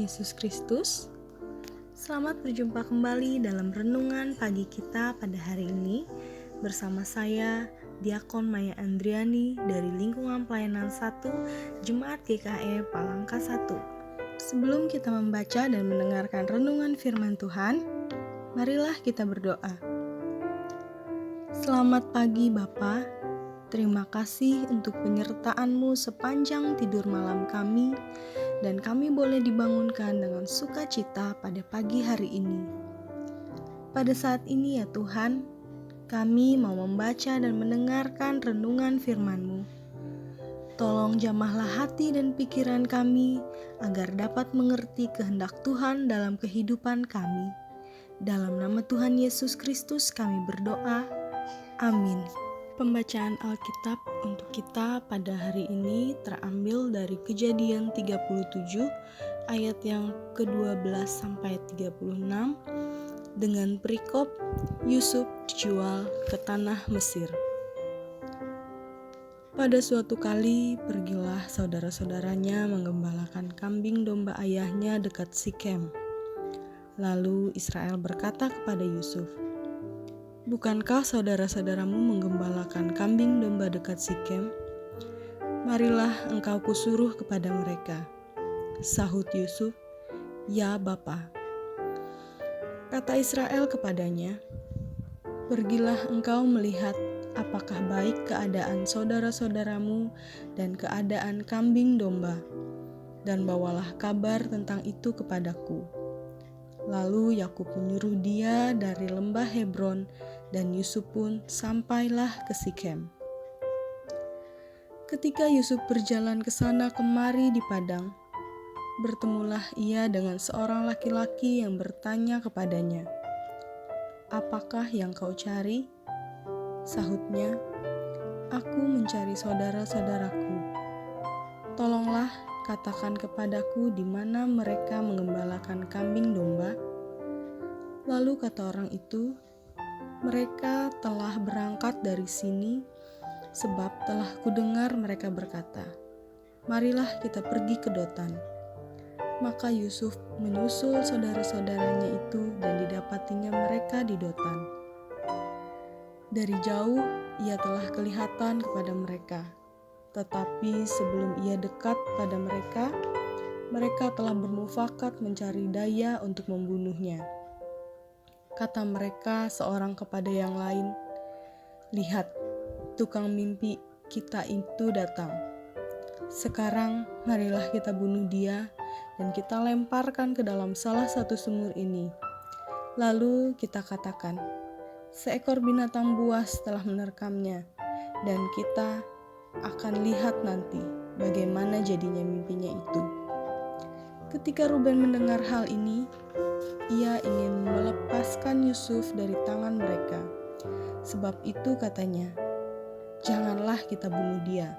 Yesus Kristus. Selamat berjumpa kembali dalam renungan pagi kita pada hari ini bersama saya Diakon Maya Andriani dari lingkungan pelayanan 1 Jemaat GKE Palangka 1. Sebelum kita membaca dan mendengarkan renungan firman Tuhan, marilah kita berdoa. Selamat pagi Bapa, terima kasih untuk penyertaan-Mu sepanjang tidur malam kami, dan kami boleh dibangunkan dengan sukacita pada pagi hari ini. Pada saat ini ya Tuhan, kami mau membaca dan mendengarkan renungan firman-Mu. Tolong jamahlah hati dan pikiran kami agar dapat mengerti kehendak Tuhan dalam kehidupan kami. Dalam nama Tuhan Yesus Kristus kami berdoa. Amin. Pembacaan Alkitab untuk kita pada hari ini terambil dari Kejadian 37 ayat yang ke-12 sampai 36 dengan perikop Yusuf dijual ke tanah Mesir. Pada suatu kali pergilah saudara-saudaranya menggembalakan kambing domba ayahnya dekat Sikem. Lalu Israel berkata kepada Yusuf, "Bukankah saudara-saudaramu menggembalakan kambing domba dekat Sikem? Marilah engkau kusuruh kepada mereka." Sahut Yusuf, "Ya Bapa." Kata Israel kepadanya, "Pergilah engkau melihat apakah baik keadaan saudara-saudaramu dan keadaan kambing domba, dan bawalah kabar tentang itu kepadaku." Lalu Yakub menyuruh dia dari lembah Hebron, dan Yusuf pun sampailah ke Sikem. Ketika Yusuf berjalan ke sana kemari di padang, bertemulah ia dengan seorang laki-laki yang bertanya kepadanya, "Apakah yang kau cari?" Sahutnya, "Aku mencari saudara-saudaraku. Tolonglah katakan kepadaku di mana mereka menggembalakan kambing domba." Lalu kata orang itu, "Mereka telah berangkat dari sini, sebab telah kudengar mereka berkata, 'Marilah kita pergi ke Dotan.'" Maka Yusuf menyusul saudara-saudaranya itu dan didapatinya mereka di Dotan. Dari jauh ia telah kelihatan kepada mereka, tetapi sebelum ia dekat pada mereka, mereka telah bermufakat mencari daya untuk membunuhnya. Kata mereka seorang kepada yang lain, "Lihat, tukang mimpi kita itu datang. Sekarang marilah kita bunuh dia dan kita lemparkan ke dalam salah satu sumur ini. Lalu kita katakan, seekor binatang buas telah menerkamnya, dan kita akan lihat nanti bagaimana jadinya mimpinya itu." Ketika Ruben mendengar hal ini, ia ingin melepaskan Yusuf dari tangan mereka. Sebab itu katanya, "Janganlah kita bunuh dia."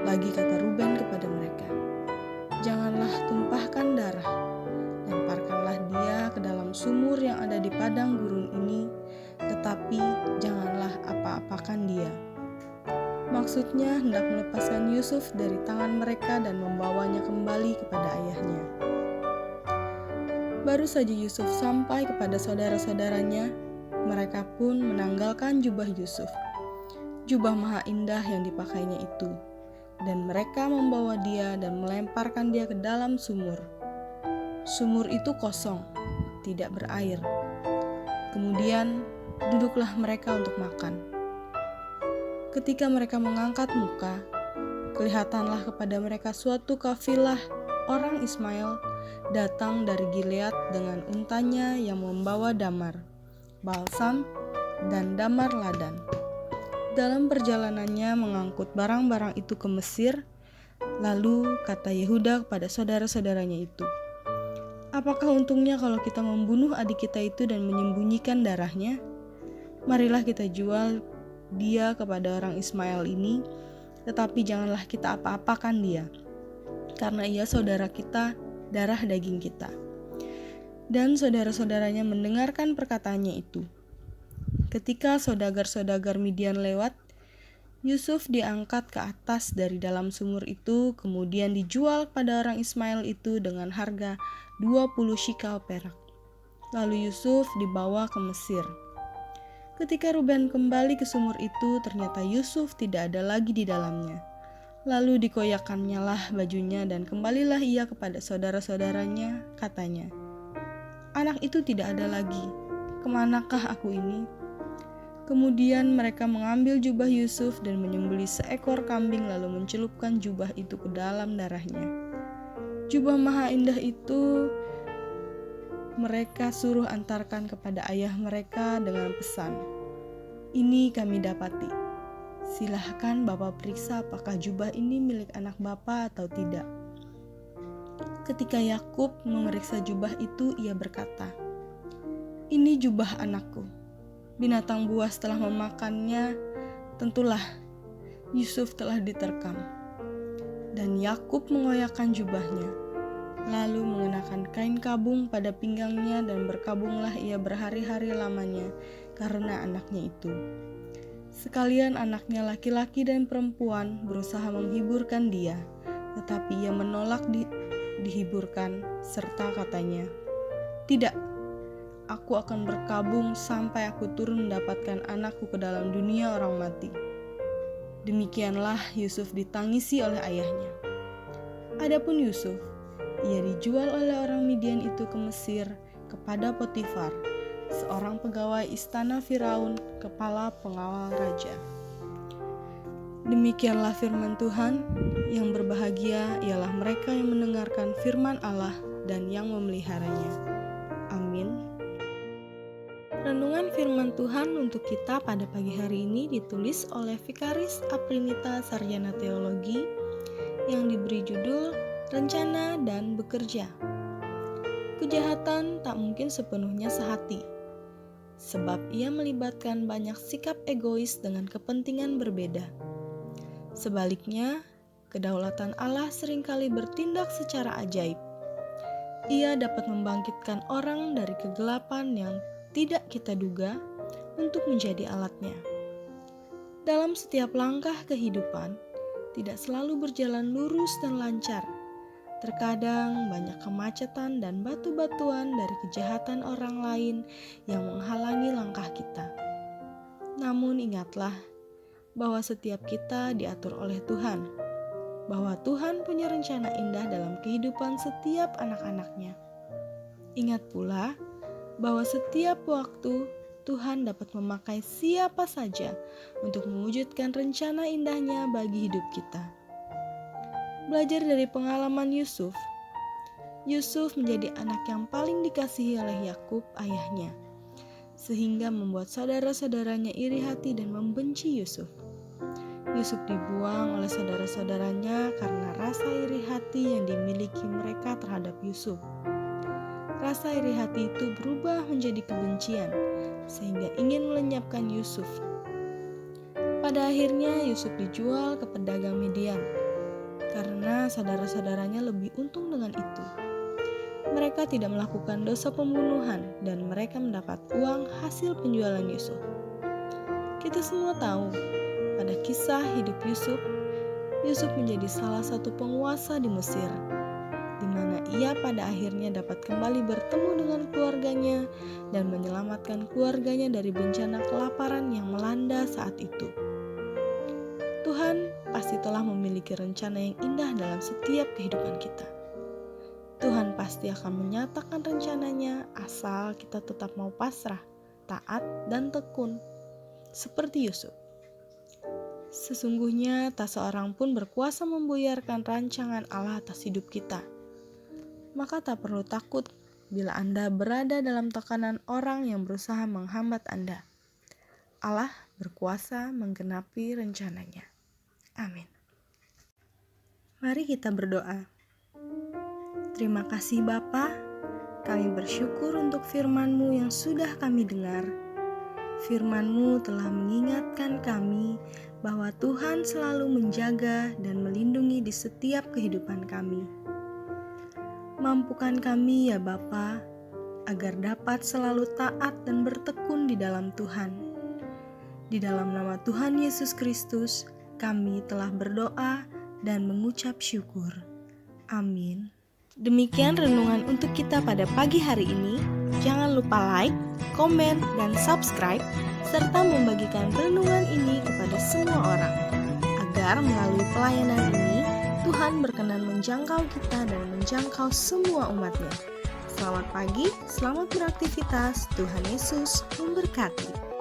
Lagi kata Ruben kepada mereka, "Janganlah tumpahkan darah. Lemparkanlah dia ke dalam sumur yang ada di padang gurun ini, tetapi janganlah apa-apakan dia." Maksudnya hendak melepaskan Yusuf dari tangan mereka dan membawanya kembali kepada ayahnya. Baru saja Yusuf sampai kepada saudara-saudaranya, mereka pun menanggalkan jubah Yusuf, jubah maha indah yang dipakainya itu, dan mereka membawa dia dan melemparkan dia ke dalam sumur. Sumur itu kosong, tidak berair. Kemudian duduklah mereka untuk makan. Ketika mereka mengangkat muka, kelihatanlah kepada mereka suatu kafilah orang Ismail datang dari Gilead dengan untanya yang membawa damar, balsam, dan damar ladan. Dalam perjalanannya mengangkut barang-barang itu ke Mesir, lalu kata Yehuda kepada saudara-saudaranya itu, "Apakah untungnya kalau kita membunuh adik kita itu dan menyembunyikan darahnya? Marilah kita jual dia kepada orang Ismail ini, tetapi janganlah kita apa-apakan dia, karena ia saudara kita, darah daging kita." Dan saudara-saudaranya mendengarkan perkataannya itu. Ketika saudagar-saudagar Midian lewat, Yusuf diangkat ke atas dari dalam sumur itu, kemudian dijual pada orang Ismail itu dengan harga 20 shikal perak. Lalu Yusuf dibawa ke Mesir. Ketika Ruben kembali ke sumur itu, ternyata Yusuf tidak ada lagi di dalamnya. Lalu dikoyakkannya lah bajunya dan kembalilah ia kepada saudara-saudaranya, katanya, "Anak itu tidak ada lagi. Kemanakah aku ini?" Kemudian mereka mengambil jubah Yusuf dan menyembelih seekor kambing lalu mencelupkan jubah itu ke dalam darahnya. Jubah maha indah itu mereka suruh antarkan kepada ayah mereka dengan pesan, "Ini kami dapati. Silahkan Bapak periksa apakah jubah ini milik anak Bapak atau tidak." Ketika Yakub memeriksa jubah itu, ia berkata, "Ini jubah anakku. Binatang buas telah memakannya, tentulah Yusuf telah diterkam." Dan Yakub mengoyakkan jubahnya, lalu mengenakan kain kabung pada pinggangnya dan berkabunglah ia berhari-hari lamanya karena anaknya itu. Sekalian anaknya laki-laki dan perempuan berusaha menghiburkan dia, tetapi ia menolak dihiburkan serta katanya, "Tidak, aku akan berkabung sampai aku turun mendapatkan anakku ke dalam dunia orang mati." Demikianlah Yusuf ditangisi oleh ayahnya. Adapun Yusuf, ia dijual oleh orang Midian itu ke Mesir kepada Potifar, seorang pegawai istana Firaun, kepala pengawal raja. Demikianlah firman Tuhan. Yang berbahagia ialah mereka yang mendengarkan firman Allah dan yang memeliharanya. Amin. Renungan firman Tuhan untuk kita pada pagi hari ini ditulis oleh Vikaris Aprinita Sarjana Teologi yang diberi judul Rencana dan Bekerja. Kejahatan tak mungkin sepenuhnya sehati, sebab ia melibatkan banyak sikap egois dengan kepentingan berbeda. Sebaliknya, kedaulatan Allah seringkali bertindak secara ajaib. Ia dapat membangkitkan orang dari kegelapan yang tidak kita duga untuk menjadi alatnya. Dalam setiap langkah kehidupan, tidak selalu berjalan lurus dan lancar. Terkadang banyak kemacetan dan batu-batuan dari kejahatan orang lain yang menghalangi langkah kita. Namun ingatlah bahwa setiap kita diatur oleh Tuhan, bahwa Tuhan punya rencana indah dalam kehidupan setiap anak-anaknya. Ingat pula bahwa setiap waktu Tuhan dapat memakai siapa saja untuk mewujudkan rencana indahnya bagi hidup kita. Belajar dari pengalaman Yusuf. Yusuf menjadi anak yang paling dikasihi oleh Yakub, ayahnya, sehingga membuat saudara-saudaranya iri hati dan membenci Yusuf. Yusuf dibuang oleh saudara-saudaranya karena rasa iri hati yang dimiliki mereka terhadap Yusuf. Rasa iri hati itu berubah menjadi kebencian, sehingga ingin melenyapkan Yusuf. Pada akhirnya Yusuf dijual ke pedagang Midian, karena saudara-saudaranya lebih untung dengan itu. Mereka tidak melakukan dosa pembunuhan, dan mereka mendapat uang hasil penjualan Yusuf. Kita semua tahu, pada kisah hidup Yusuf, Yusuf menjadi salah satu penguasa di Mesir, di mana ia pada akhirnya dapat kembali bertemu dengan keluarganya dan menyelamatkan keluarganya dari bencana kelaparan yang melanda saat itu. Tuhan pasti telah memiliki rencana yang indah dalam setiap kehidupan kita. Tuhan pasti akan menyatakan rencananya asal kita tetap mau pasrah, taat, dan tekun, seperti Yusuf. Sesungguhnya tak seorang pun berkuasa membuyarkan rancangan Allah atas hidup kita. Maka tak perlu takut bila Anda berada dalam tekanan orang yang berusaha menghambat Anda. Allah berkuasa menggenapi rencananya. Amin. Mari kita berdoa. Terima kasih Bapa, kami bersyukur untuk firman-Mu yang sudah kami dengar. Firman-Mu telah mengingatkan kami bahwa Tuhan selalu menjaga dan melindungi di setiap kehidupan kami. Mampukan kami ya Bapa, agar dapat selalu taat dan bertekun di dalam Tuhan. Di dalam nama Tuhan Yesus Kristus, kami telah berdoa dan mengucap syukur. Amin. Demikian renungan untuk kita pada pagi hari ini. Jangan lupa like, komen, dan subscribe, serta membagikan renungan ini kepada semua orang, agar melalui pelayanan ini, Tuhan berkenan menjangkau kita dan menjangkau semua umat-Nya. Selamat pagi, selamat beraktivitas, Tuhan Yesus memberkati.